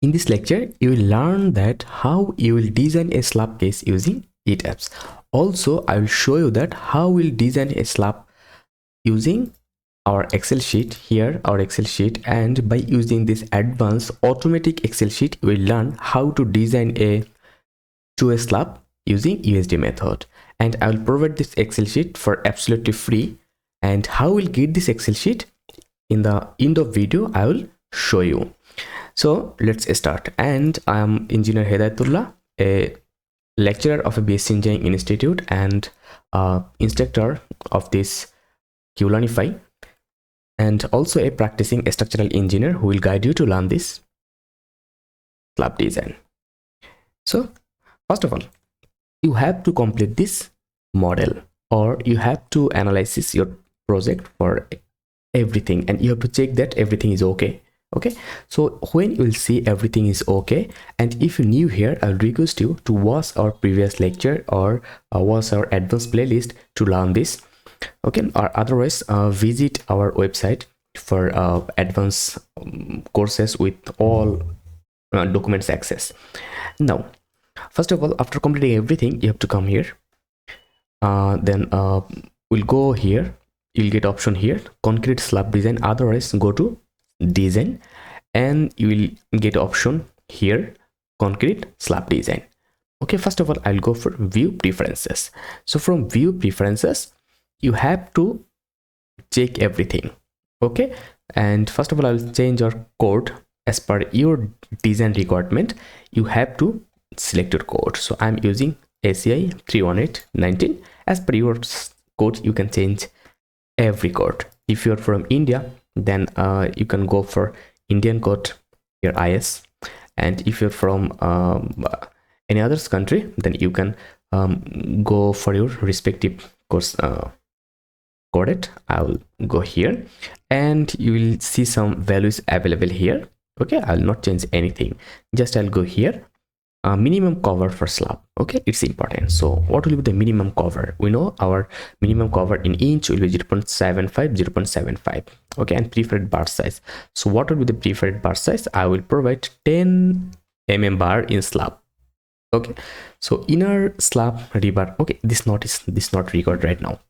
In this lecture, you will learn that how you will design a slab case using Etabs. Also, I will show you that how we'll design a slab using our Excel sheet here, our Excel sheet, and by using this advanced automatic Excel sheet, you will learn how to design a slab using USD method. And I will provide this Excel sheet for absolutely free. And how we'll get this Excel sheet in the end of video, I will show you. So let's start. And I am Engineer Hidayatullah, a lecturer of a BSc Engineering Institute and instructor of this qlearnify, and also a practicing structural engineer who will guide you to learn this slab design. So first of all, you have to complete this model, or you have to analyze your project for everything, and you have to check that everything is okay. Okay, so when you will see everything is okay, and if you're new here, I'll request you to watch our previous lecture or watch our advanced playlist to learn this. Okay, or otherwise visit our website for advanced courses with all documents access. Now, first of all, after completing everything, you have to come here. Then we'll go here. You'll get option here, concrete slab design. Otherwise, go to design, and you will get option here, concrete slab design. Okay, first of all, I'll go for view preferences. So from view preferences, you have to check everything. Okay, and first of all, I'll change your code as per your design requirement. You have to select your code. So I'm using ACI 31819. As per your code, you can change every code. If you're from India, then you can go for Indian code, your IS. And if you're from any other country, then you can go for your respective course coded. I'll go here, and you will see some values available here. Okay, I'll not change anything, just I'll go here. Minimum cover for slab. Okay, it's important. So what will be the minimum cover? We know our minimum cover in inch will be 0.75, 0.75. Okay, and preferred bar size. So what will be the preferred bar size? I will provide 10 bar in slab. Okay, so inner slab rebar. Okay, this not record right now,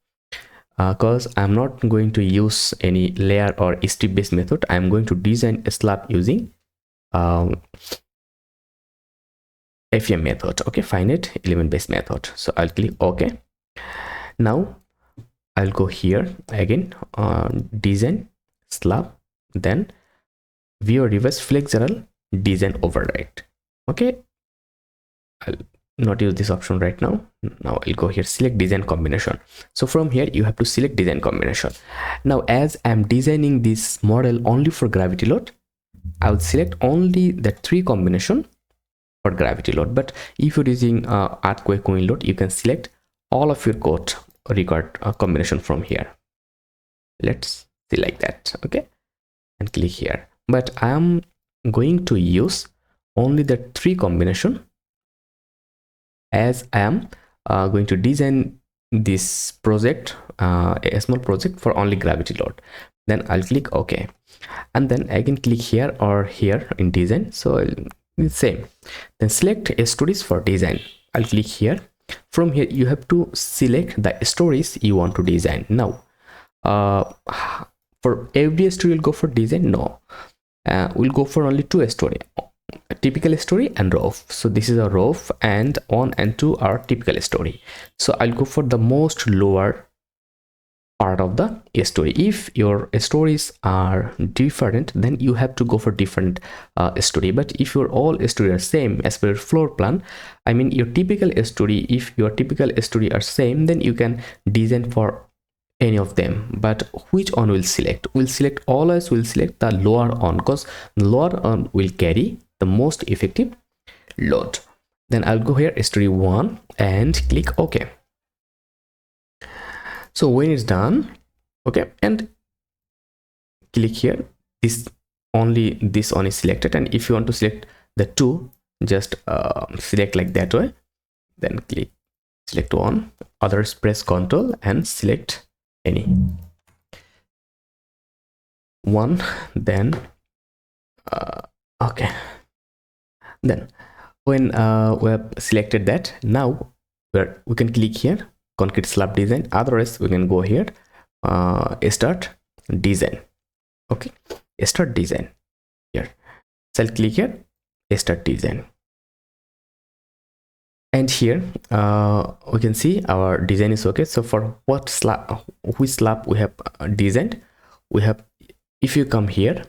because I'm not going to use any layer or strip based method. I'm going to design a slab using FEM method. Okay, finite element based method. So I'll click OK. Now I'll go here again, design slab, then view reverse flexural design override. Okay, I'll not use this option right now. Now I'll go here, select design combination. So from here you have to select design combination. Now as I'm designing this model only for gravity load, I'll select only the 3 combination for gravity load. But if you're using earthquake wind load, you can select all of your code record combination from here. Let's select that. Okay, and click here. But I am going to use only the 3 combination, as I am going to design this project, a small project for only gravity load. Then I'll click OK, and then I can click here or here in design. So it's same. Then select stories for design. I'll click here. From here you have to select the stories you want to design. Now for every story you'll go for design? No, we'll go for only 2 story, a typical story and roof. So this is a roof, and 1 and 2 are typical story. So I'll go for the most lower part of the story. If your stories are different, then you have to go for different story. But if your all story are same as per your floor plan, I mean your typical story, if your typical story are same, then you can design for any of them. But which one will select? We'll select, always will select the lower one, because lower one will carry the most effective load. Then I'll go here, story 1, and click OK. So when it's done, okay, and click here, this one is selected. And if you want to select the 2, just select like that way, then click select 1, others press Ctrl and select any 1. Then okay, Then when we have selected that, now we can click here concrete slab design, otherwise we can go here start design. Okay, start design here, so I'll click here start design, and here we can see our design is okay. So for what slab, which slab we have designed, we have, if you come here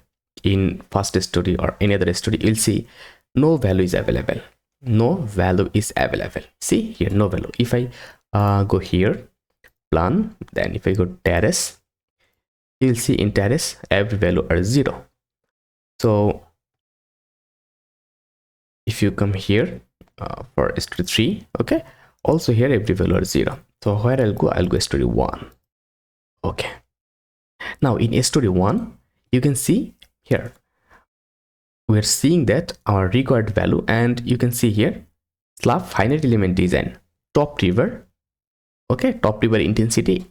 in first story or any other story, you'll see no value is available. No value is available. See here, no value. If I go here plan, then if I go terrace, you'll see in terrace every value are 0. So if you come here for story 3, okay, also here every value are 0. So where I'll go story 1. Okay, now in story 1 you can see here we're seeing that our required value, and you can see here slab finite element design, top river, okay, top river intensity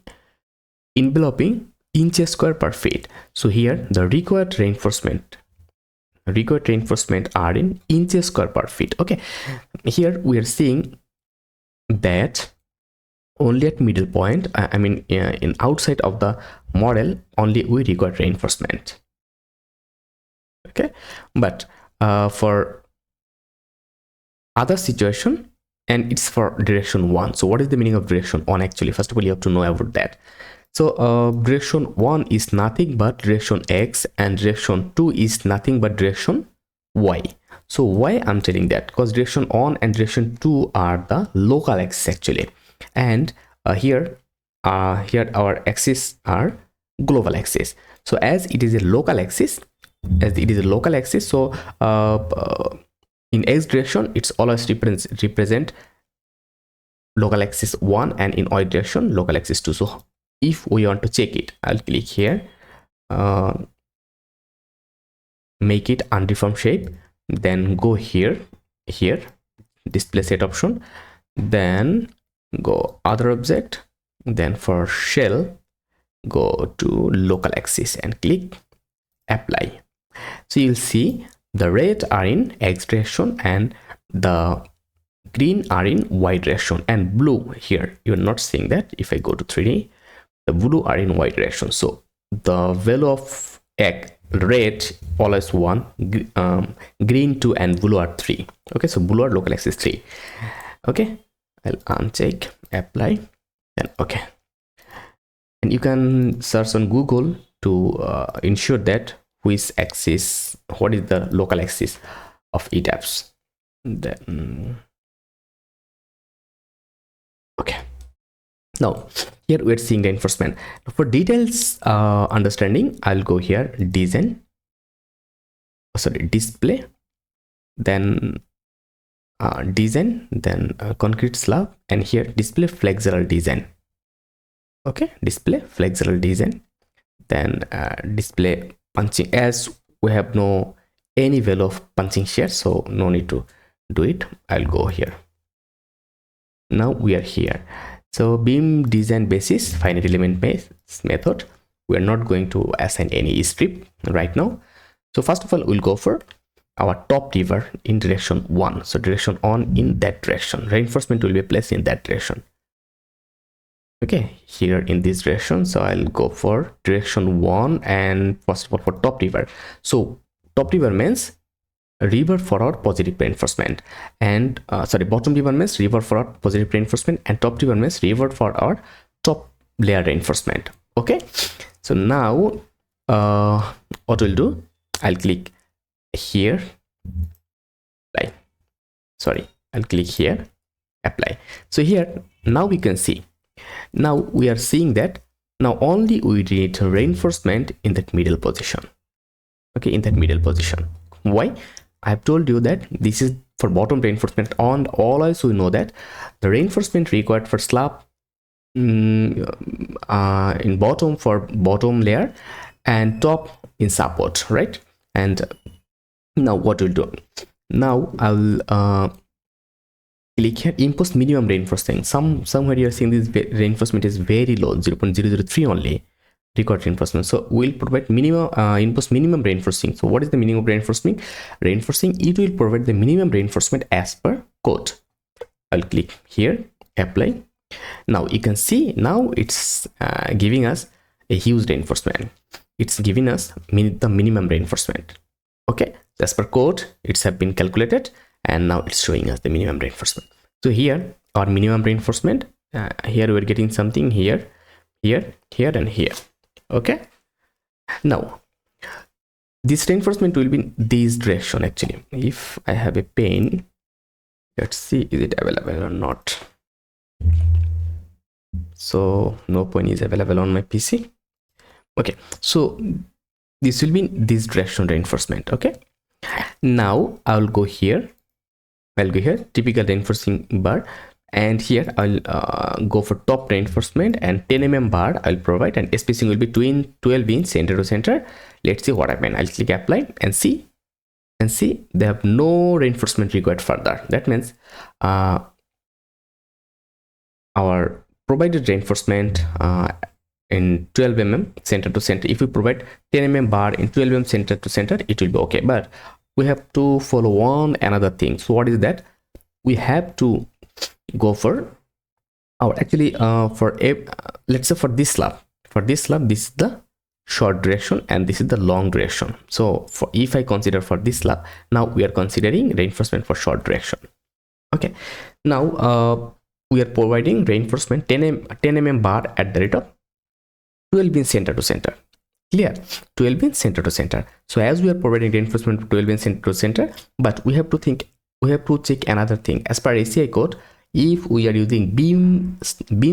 enveloping inches square per feet. So here the required reinforcement are in inches square per feet. Okay, here we are seeing that only at middle point, I mean in outside of the model only we require reinforcement. Okay, but for other situation, and it's for direction 1. So what is the meaning of direction 1 actually? First of all, you have to know about that. So direction 1 is nothing but direction X, and direction 2 is nothing but direction Y. So why I'm telling that? Because direction 1 and direction 2 are the local axis actually, and here our axis are global axis. So as it is a local axis, so in X direction it's always represent local axis 1, and in Y direction local axis 2. So if we want to check it, I'll click here, make it undeformed shape, then go here display set option, then go other object, then for shell go to local axis and click apply. So you'll see the red are in X direction and the green are in Y direction, and blue here you're not seeing that. If I go to 3D, the blue are in Y direction. So the value of red always 1, green 2, and blue are 3. Okay, so blue are local axis 3. Okay, I'll uncheck apply, then okay, and you can search on Google to ensure that which axis, what is the local axis of Etabs. Then okay, now here we're seeing reinforcement. For details understanding, I'll go here design, display, then design, then concrete slab, and here display flexural design. Okay, display flexural design, then display punching, as we have no any value of punching shear, so no need to do it. I'll go here. Now we are here. So beam design basis finite element method, we are not going to assign any strip right now. So first of all, we'll go for our top river in direction 1. So direction 1 in that direction, reinforcement will be placed in that direction. Okay, here in this direction, so I'll go for direction 1, and first of all for top river. So top river means river forward positive reinforcement, and bottom river means river forward positive reinforcement, and top river means river for our top layer reinforcement. Okay, so now what we'll do, I'll click here apply, I'll click here apply. So here now we can see, now we are seeing that now only we need reinforcement in that middle position. Okay, in that middle position. Why? I've told you that this is for bottom reinforcement, and always we know that the reinforcement required for slab in bottom for bottom layer and top in support, right? And now what we'll do, now I'll click here impose minimum reinforcement. Somewhere you're seeing this reinforcement is very low, 0.003 only required reinforcement. So we'll provide minimum impose minimum reinforcing. So what is the minimum reinforcement? It will provide the minimum reinforcement as per code. I'll click here, apply. Now you can see now it's giving us a huge reinforcement. It's giving us the minimum reinforcement. Okay, as per code it's have been calculated, and now it's showing us the minimum reinforcement. So here our minimum reinforcement, here we're getting something here, here, and here. Okay, now this reinforcement will be in this direction. Actually, if I have a pen, let's see, is it available or not? So no pen is available on my PC. Okay, so this will be in this direction reinforcement. Okay, now I'll go here, typical reinforcing bar, and here I'll go for top reinforcement, and 10 mm bar I'll provide, and spacing will be between 12 inch center to center. Let's see what happened. I'll click apply and see, they have no reinforcement required further. That means our provided reinforcement in 12 mm center to center, if we provide 10 mm bar in 12 mm center to center, it will be okay. But we have to follow another thing. So what is that? We have to go for our let's say for this slab, this is the short direction and this is the long direction. So if I consider for this slab, now we are considering reinforcement for short direction. Okay, now we are providing reinforcement 10 mm bar at the rate of 12 inch center to center. Clear? 12 inch center to center. So as we are providing reinforcement 12 inch center to center, but we have to check another thing. As per ACI code, if we are using beam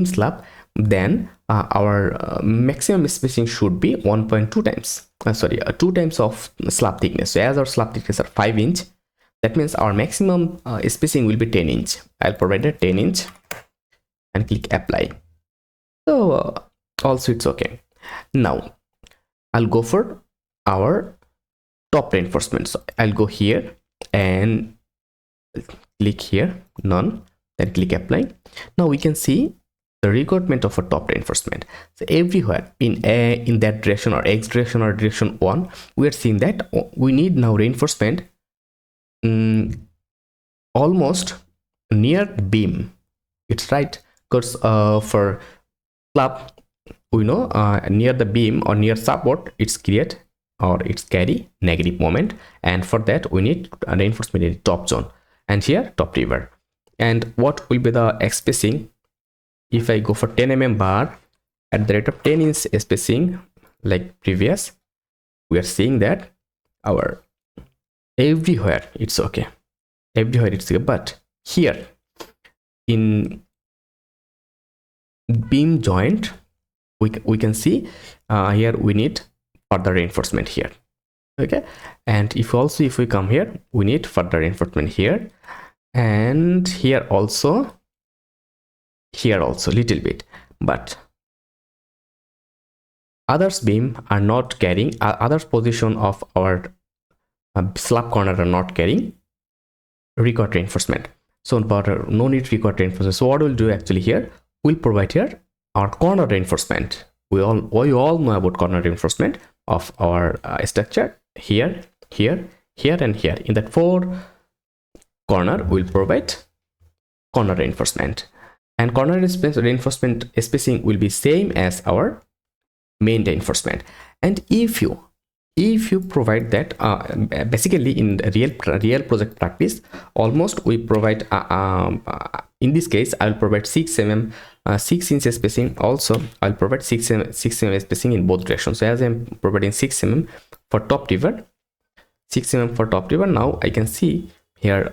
slab, then our maximum spacing should be 1.2 times 2 times of slab thickness. So as our slab thickness are 5 inch, that means our maximum spacing will be 10 inch. I'll provide a 10 inch and click apply. So also it's okay. Now I'll go for our top reinforcement. So I'll go here and click here, none, then click apply. Now we can see the requirement of a top reinforcement. So everywhere in that direction or X direction or direction 1, we are seeing that we need now reinforcement almost near beam. It's right, because for slab we know near the beam or near support it's create or it's carry negative moment, and for that we need a reinforcement in the top zone, and here top river. And what will be the X spacing? If I go for 10 mm bar at the rate of 10 inch spacing like previous, we are seeing that our everywhere it's okay, but here in beam joint we can see here we need further reinforcement here. Okay, and if we come here, we need further reinforcement here, and here also little bit, but others beam are not carrying, other position of our slab corner are not carrying required reinforcement. So no need required reinforcement. So what we'll do actually here, we'll provide here our corner reinforcement. We all know about corner reinforcement of our structure. Here, and here. In that 4 corner, we'll provide corner reinforcement. And corner reinforcement spacing will be same as our main reinforcement. And if you provide that, basically in real project practice, almost we provide in this case I'll provide 6 mm 6 inch spacing. Also I'll provide 6 mm spacing in both directions. So as I'm providing 6 mm for top river, 6 mm for top river, now I can see here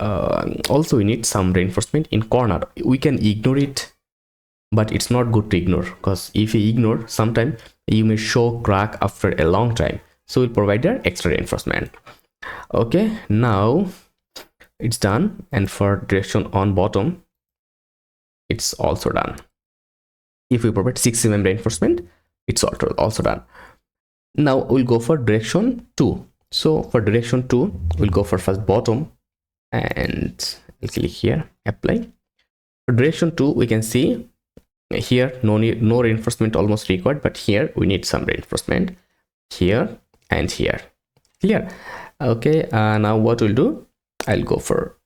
also we need some reinforcement in corner. We can ignore it, but it's not good to ignore, because if you ignore, sometime you may show crack after a long time. So we'll provide an extra reinforcement. Okay, now it's done. And for direction on bottom, it's also done. If we provide 6 mm reinforcement, it's also done. Now we'll go for direction 2. So for direction 2, we'll go for first bottom and I'll click here, apply. For direction 2, we can see here no reinforcement almost required, but here we need some reinforcement here and here. Clear? Okay, now what we'll do, I'll go for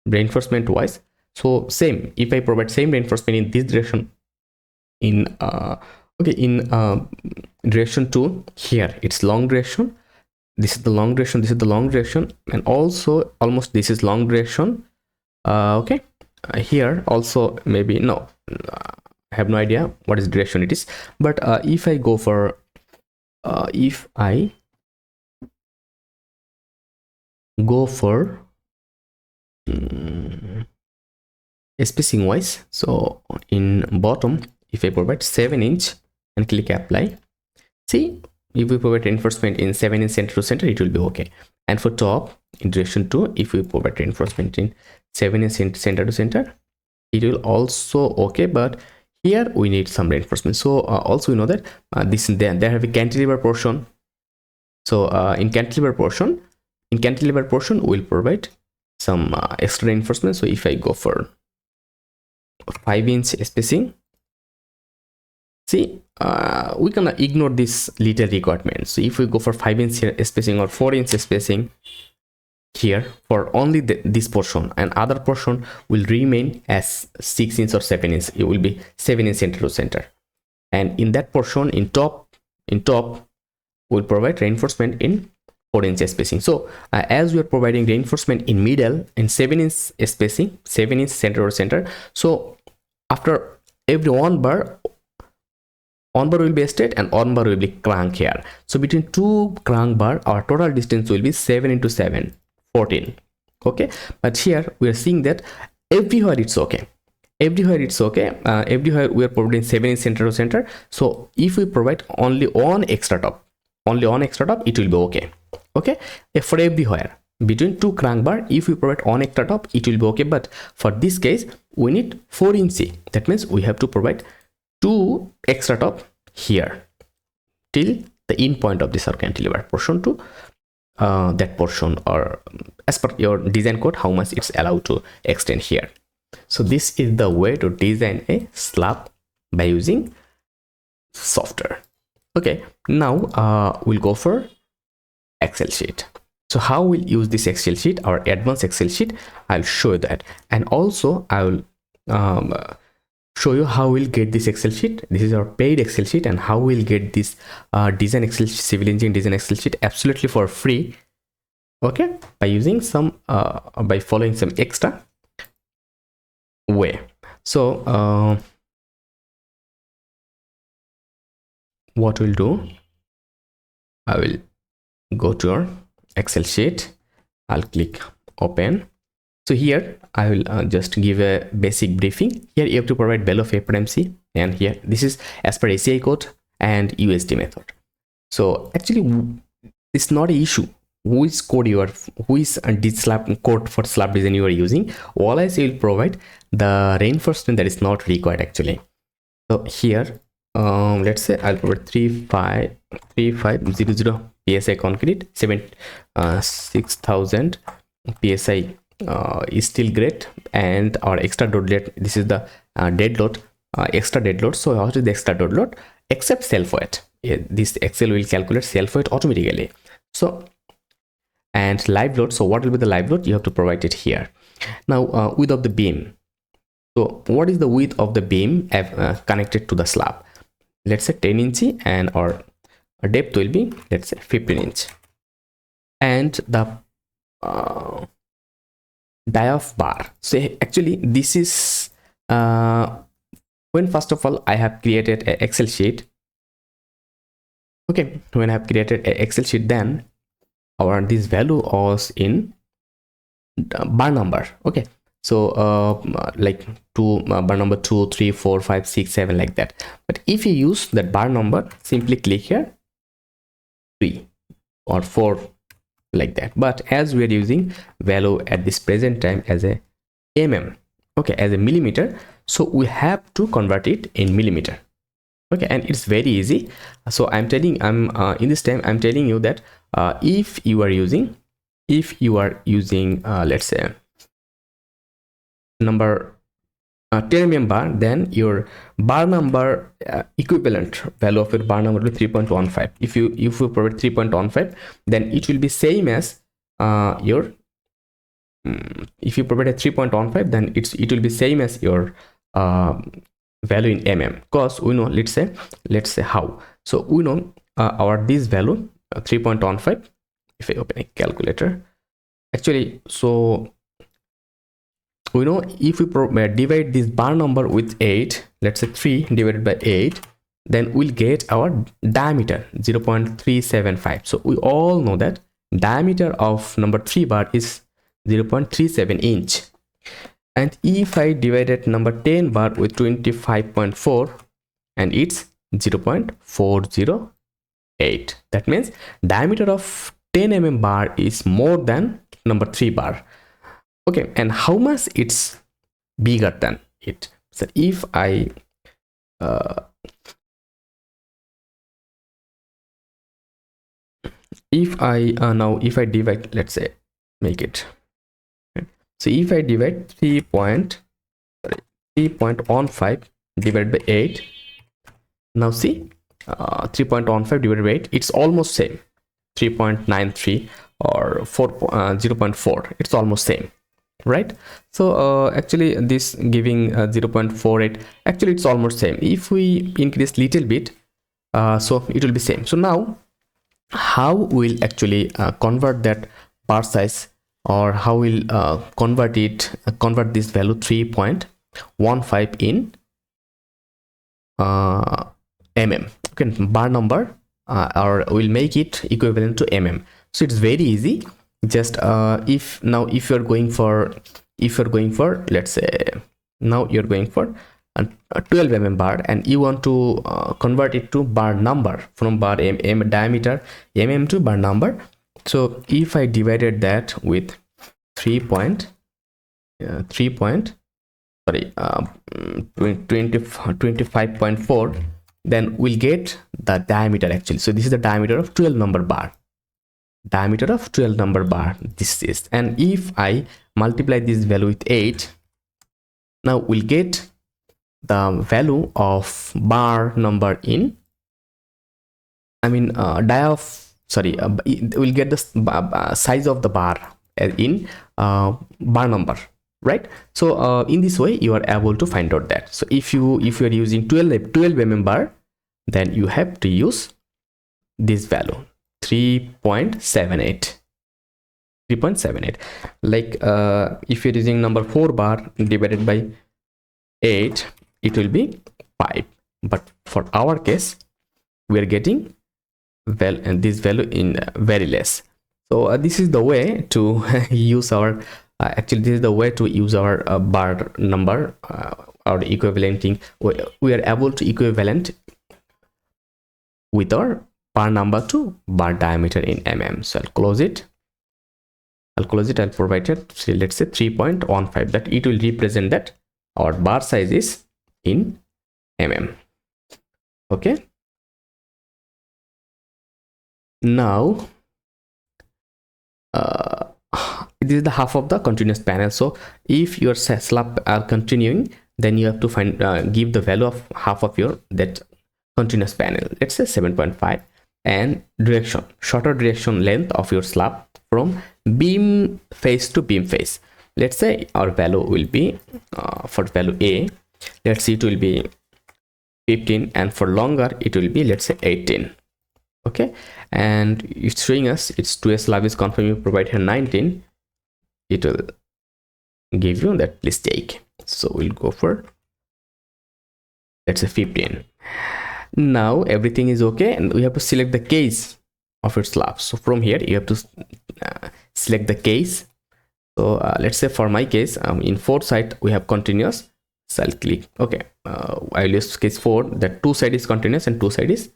reinforcement wise. So same, if I provide same reinforcement in this direction, in direction 2, here it's long direction, this is the long direction, this is the long direction, and also almost this is long direction. Okay, here also maybe no, I have no idea what is direction it is, but if I go for if I go for spacing wise, so in bottom, if I provide 7" and click apply, see, if we provide reinforcement in 7" center to center, it will be okay. And for top, in direction 2, if we provide reinforcement in 7" center to center, it will also okay, but here we need some reinforcement. So also we know that this and there have a cantilever portion. So in cantilever portion we'll provide some extra reinforcement. So if I go for 5" spacing, see, we can ignore this little requirement. So if we go for 5" spacing or 4" spacing here for only this portion, and other portion will remain as 6" or 7". It will be 7" center to center, and in that portion in top we'll provide reinforcement in 4" spacing. So as we are providing reinforcement in middle in 7" spacing, 7" center to center, so after every on bar will be a straight and on bar will be crank here. So between two crank bar, our total distance will be 7 into 7, 14. Okay, but here we are seeing that everywhere it's okay. Everywhere it's okay. Everywhere we are providing 7" center to center. So if we provide only on extra top, it will be okay. Okay, for everywhere between two crank bar, if we provide on extra top, it will be okay. But for this case, we need 4". That means we have to provide 2 extra top here till the end point of this cantilever portion to that portion, or as per your design code, how much it's allowed to extend here. So this is the way to design a slab by using software. Okay, now we'll go for Excel sheet. So how we'll use this Excel sheet, our advanced Excel sheet, I'll show you that, and also I will show you how we'll get this Excel sheet. This is our paid Excel sheet, and how we'll get this design Excel, civil engineering design Excel sheet absolutely for free. Okay, by using some by following some extra way. So what we'll do, I will go to our Excel sheet, I'll click open. So here I will just give a basic briefing. Here you have to provide value of FRMC, and here this is as per ACI code and USD method. So actually it's not an issue which code you are, which slab code for slab design you are using. All I say will provide the reinforcement that is not required actually. So here let's say I'll provide 3500 PSI concrete, 6,000 PSI is still great, and our extra load, this is the dead load, extra dead load. So what is the extra dead load? Except self weight. This Excel will calculate self weight automatically. So, and live load, so what will be the live load? You have to provide it here. Now width of the beam, so what is the width of the beam connected to the slab? Let's say 10", and our depth will be, let's say 15". And the die of bar, so actually this is when first of all I have created an Excel sheet. Okay, when I have created an Excel sheet, then our this value was in bar number. Okay, so like bar number 2, 3, 4, 5, 6, 7 like that. But if you use that bar number, simply click here 3 or 4 like that. But as we are using value at this present time as a okay, as a millimeter, so we have to convert it in millimeter. Okay, and it's very easy. So in this time I'm telling you that if you are using let's say number 10 mm bar, then your bar number equivalent value of your bar number will be 3.15. If you provide 3.15, then it will be same as your if you provide a 3.15, then it will be same as your value in mm, because we know, let's say how. So we know our this value 3.15. If I open a calculator, actually, so we know if we divide this bar number with 8, let's say 3 divided by 8, then we'll get our diameter 0.375. So we all know that diameter of number 3 bar is 0.37 inch. And if I divided number 10 bar with 25.4, and it's 0.408, that means diameter of 10 mm bar is more than number 3 bar. Okay, and how much it's bigger than it? So if I now if I divide, let's say make it, so if I divide 3.15 divided by 8, now see 3.15 divided by 8, it's almost same, 3.93 or 0.4, it's almost same, right? So actually this giving 0.48, actually it's almost same. If we increase little bit, so it will be same. So now how we'll actually convert that bar size, or how we'll convert this value 3.15 in mm, okay, bar number, or we'll make it equivalent to mm. So it's very easy. Just if you're going for, let's say now you're going for a 12 mm bar, and you want to convert it to bar number, from bar diameter mm to bar number. So if I divided that with 25.4, then we'll get the diameter actually. So this is the diameter of 12 number bar, this is. And if I multiply this value with 8, now we'll get the value of bar number in, we'll get the size of the bar in bar number, right? So in this way you are able to find out that. So if you are using 12 mm bar, then you have to use this value 3.78. Like if you're using number 4 bar divided by 8, it will be 5. But for our case, we are getting this value in very less. So this is the way to use our actually this is the way to use our bar number, or equivalenting. We are able to equivalent with our bar number to bar diameter in mm. So I'll close it. I'll provide it, so let's say 3.15, that it will represent that our bar size is in mm. Okay, now this is the half of the continuous panel. So if your slab are continuing, then you have to find give the value of half of your that continuous panel, let's say 7.5, and direction, shorter direction length of your slab from beam face to beam face. Let's say our value will be for value A, let's see, it will be 15, and for longer it will be, let's say, 18. Okay, and it's showing us it's to a slab is confirmed, you provide here 19, it will give you that, please take. So we'll go for, let's say, 15. Now everything is okay, and we have to select the case of your slab. So from here you have to select the case. So let's say for my case, in 4 side we have continuous, so I'll click okay. I'll use case 4, that 2 side is continuous and 2 side is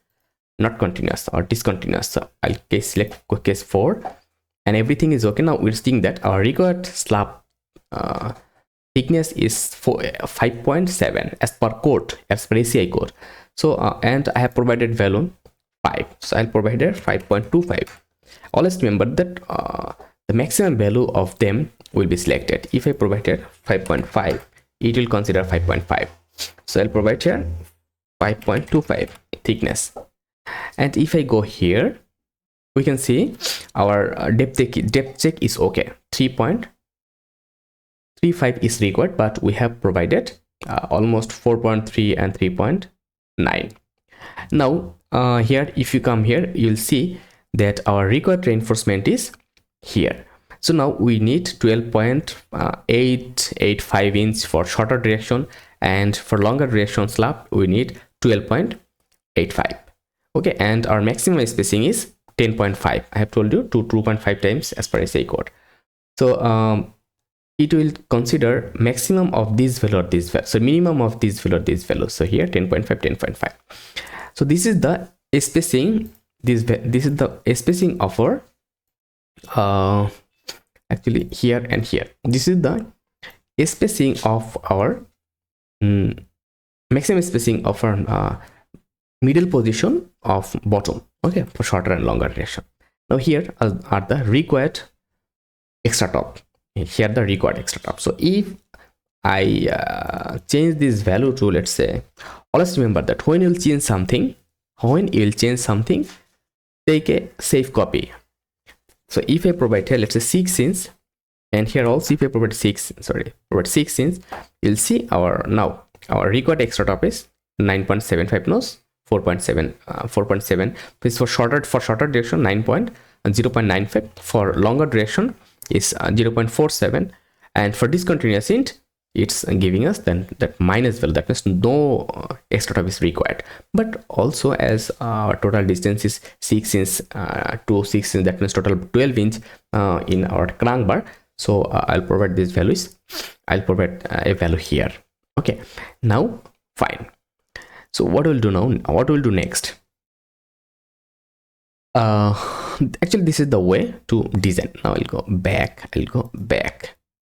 not continuous or discontinuous. So I'll select case 4, and everything is okay. Now we're seeing that our required slab thickness is 5.7 as per code, as per ACI code. So and I have provided value 5, so I'll provide 5.25. Always remember that the maximum value of them will be selected. If I provided 5.5, it will consider 5.5. So I'll provide here 5.25 thickness. And if I go here, we can see our depth check is okay. 3.35 is required, but we have provided almost 4.3 and 3.9. Now here, if you come here, you'll see that our required reinforcement is here. So now we need 12.885 inch for shorter direction, and for longer direction slab we need 12.85. okay, and our maximum spacing is 10.5. I have told you 2.5 times as per SI code. So it will consider maximum of this value or this value, so minimum of this value or this value. So here 10.5, 10.5. so this is the spacing. This is the spacing of our actually here and here. This is the spacing of our maximum spacing of our middle position of bottom, okay, for shorter and longer direction. Now here are the required extra top. Here the required extra top. So if I change this value to, let's say, always remember that when you change something, take a safe copy. So if I provide here, let's say 6 inch, and here also if I provide 6 inch, you'll see our required extra top is 9.75 nose, 4.7 is for shorter direction, 0.95, for longer direction is 0.47, and for discontinuous int it's giving us then that minus value. That means no extra top is required. But also, as our total distance is 6 inch to 6 inch, that means total 12 inch in our crank bar. So I'll provide these values. I'll provide a value here. Okay, now fine. So what we'll do now, what we'll do next, actually this is the way to design. Now I'll go back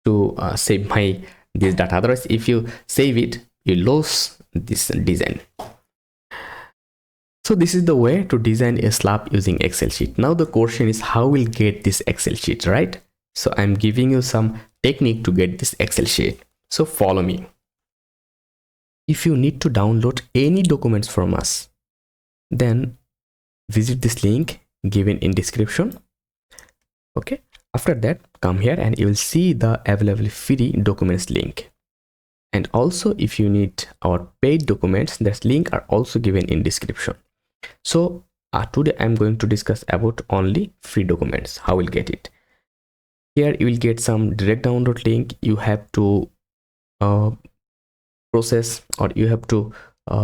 to save this data. Otherwise, if you save it, you lose this design. So this is the way to design a slab using Excel sheet. Now the question is, how we'll get this Excel sheet, right? So I'm giving you some technique to get this Excel sheet. So follow me. If you need to download any documents from us, then visit this link given in description. Okay, after that, come here and you will see the available free documents link. And also, if you need our paid documents, that link are also given in description. So today I'm going to discuss about only free documents, how we'll get it. Here you will get some direct download link. You have to process, or you have to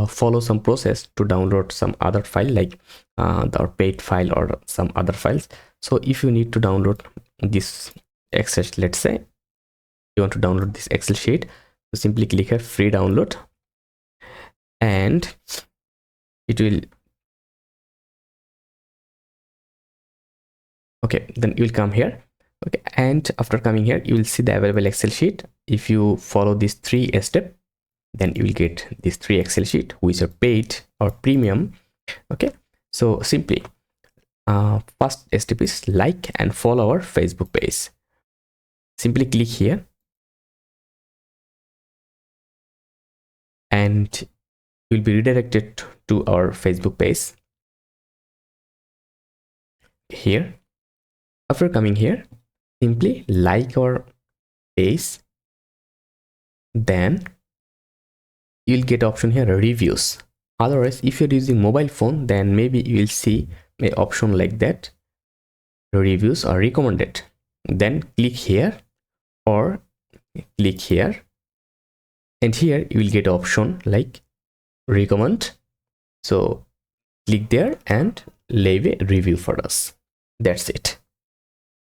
follow some process to download some other file, like our paid file or some other files. So if you need to download this Excel, let's say you want to download this Excel sheet, so simply click here free download, and it will, okay, then you will come here. Okay, and after coming here, you will see the available Excel sheet. If you follow these 3 steps, then you will get these 3 Excel sheet, which are paid or premium. Okay, so simply first step is like and follow our Facebook page. Simply click here and you will be redirected to our Facebook page. Here, after coming here, simply like our page, then you'll get option here reviews. Otherwise, if you're using mobile phone, then maybe you will see an option like that, reviews are recommended. Then click here or click here, and here you will get option like recommend. So click there and leave a review for us. That's it,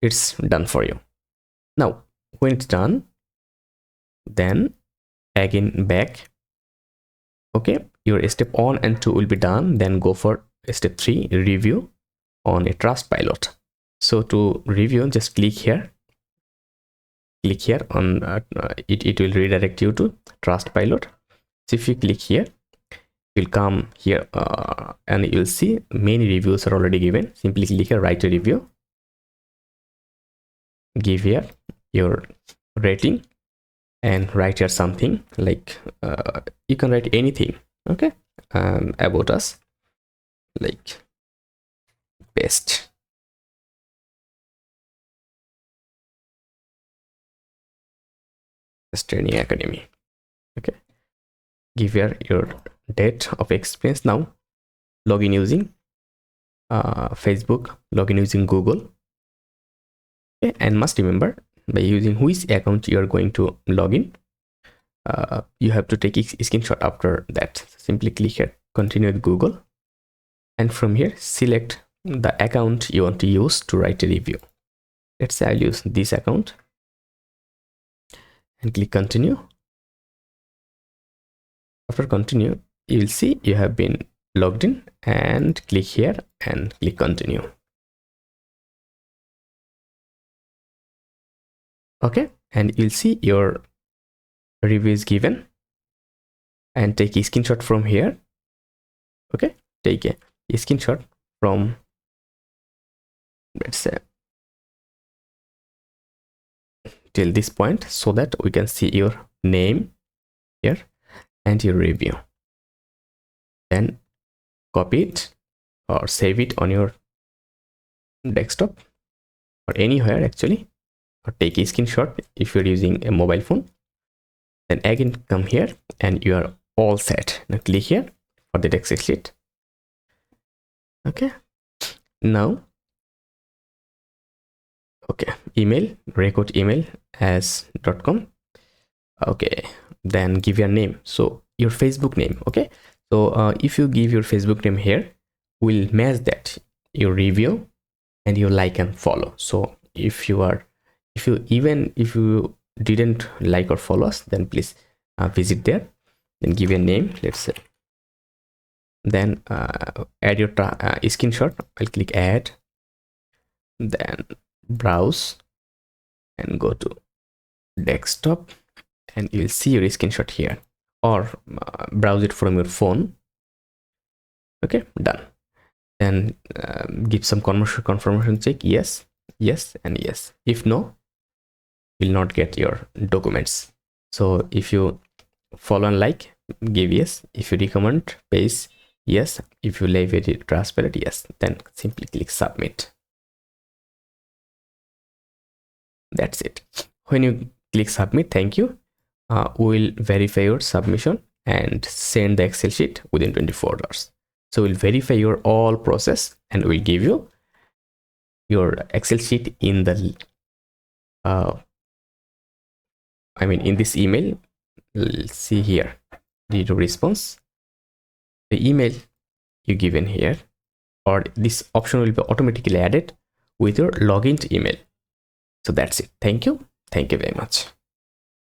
it's done for you. Now when it's done, then again back. Okay, your step 1 and 2 will be done. Then go for step 3, review on a Trustpilot. So to review, just click here on it will redirect you to Trustpilot. So if you click here, you'll come here and you'll see many reviews are already given. Simply click here, write a review, give here your rating, and write here something like you can write anything, okay, about us, like best training academy. Okay, give here your date of experience. Now login using Facebook, login using Google. Okay, and must remember, by using which account you are going to log in, you have to take a screenshot after that. Simply click here, continue with Google, and from here select the account you want to use to write a review. Let's say I'll use this account and click continue. After continue, you will see you have been logged in, and click here and click continue. Okay, and you'll see your review is given, and take a screenshot from here. Okay, take a screenshot from, let's say, till this point, so that we can see your name here and your review. Then copy it or save it on your desktop or anywhere actually, or take a screenshot if you're using a mobile phone. Then again come here and you are all set. Now click here for the Excel sheet. Okay, now okay, email, record email as .com. Okay, then give your name, so your Facebook name. Okay, so if you give your Facebook name here, will match that your review and your like and follow. So if you didn't like or follow us, then please visit there, then give your name, let's say, then add your screenshot. I'll click add, then browse and go to desktop, and you'll see your screenshot here, or browse it from your phone. Okay, done. Then give some confirmation check, yes, yes, and yes. If no, you'll not get your documents. So if you follow and like, give yes. If you recommend, paste yes. If you leave it transparent, yes. Then simply click submit. That's it. When you click submit, thank you, we'll verify your submission and send the Excel sheet within 24 hours. So we'll verify your all process, and we'll give you your Excel sheet in the in this email. Let's see here, did you response, the email you given here, or this option will be automatically added with your login email. So that's it. Thank you very much.